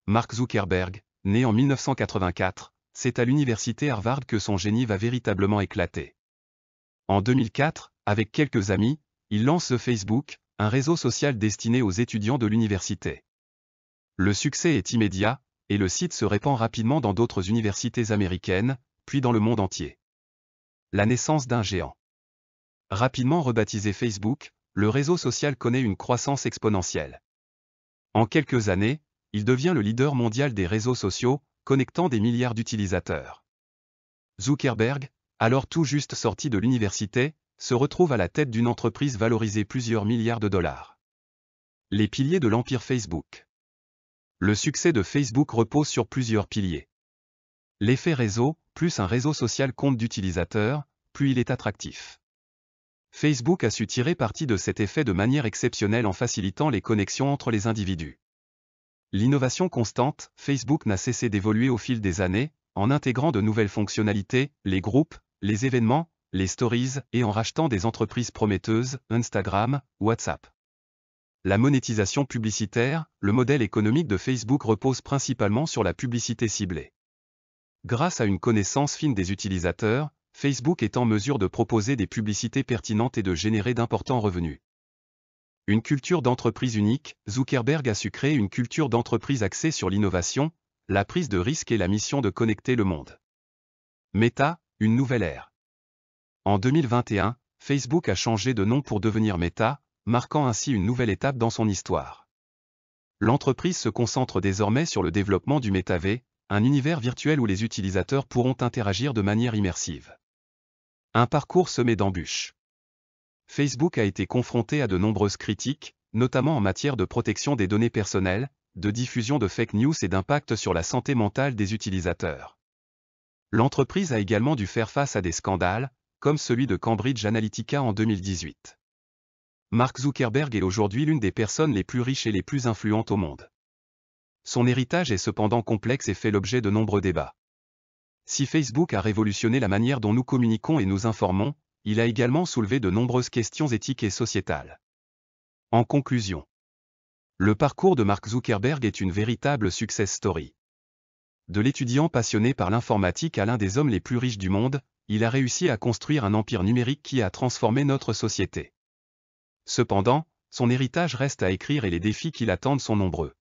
Mark Zuckerberg, né en 1984, c'est à l'université Harvard que son génie va véritablement éclater. En 2004, avec quelques amis, il lance The Facebook, un réseau social destiné aux étudiants de l'université. Le succès est immédiat, et le site se répand rapidement dans d'autres universités américaines, puis dans le monde entier. La naissance d'un géant. Rapidement rebaptisé Facebook, le réseau social connaît une croissance exponentielle. En quelques années, il devient le leader mondial des réseaux sociaux, connectant des milliards d'utilisateurs. Zuckerberg, alors tout juste sorti de l'université, se retrouve à la tête d'une entreprise valorisée plusieurs milliards de dollars. Les piliers de l'empire Facebook. Le succès de Facebook repose sur plusieurs piliers. L'effet réseau, plus un réseau social compte d'utilisateurs, plus il est attractif. Facebook a su tirer parti de cet effet de manière exceptionnelle en facilitant les connexions entre les individus. L'innovation constante, Facebook n'a cessé d'évoluer au fil des années, en intégrant de nouvelles fonctionnalités, les groupes, les événements, les stories, et en rachetant des entreprises prometteuses, Instagram, WhatsApp. La monétisation publicitaire, le modèle économique de Facebook repose principalement sur la publicité ciblée. Grâce à une connaissance fine des utilisateurs, Facebook est en mesure de proposer des publicités pertinentes et de générer d'importants revenus. Une culture d'entreprise unique, Zuckerberg a su créer une culture d'entreprise axée sur l'innovation, la prise de risque et la mission de connecter le monde. Meta, une nouvelle ère. En 2021, Facebook a changé de nom pour devenir Meta, marquant ainsi une nouvelle étape dans son histoire. L'entreprise se concentre désormais sur le développement du métavers, un univers virtuel où les utilisateurs pourront interagir de manière immersive. Un parcours semé d'embûches. Facebook a été confronté à de nombreuses critiques, notamment en matière de protection des données personnelles, de diffusion de fake news et d'impact sur la santé mentale des utilisateurs. L'entreprise a également dû faire face à des scandales, comme celui de Cambridge Analytica en 2018. Mark Zuckerberg est aujourd'hui l'une des personnes les plus riches et les plus influentes au monde. Son héritage est cependant complexe et fait l'objet de nombreux débats. Si Facebook a révolutionné la manière dont nous communiquons et nous informons, il a également soulevé de nombreuses questions éthiques et sociétales. En conclusion, le parcours de Mark Zuckerberg est une véritable success story. De l'étudiant passionné par l'informatique à l'un des hommes les plus riches du monde, il a réussi à construire un empire numérique qui a transformé notre société. Cependant, son héritage reste à écrire et les défis qui l'attendent sont nombreux.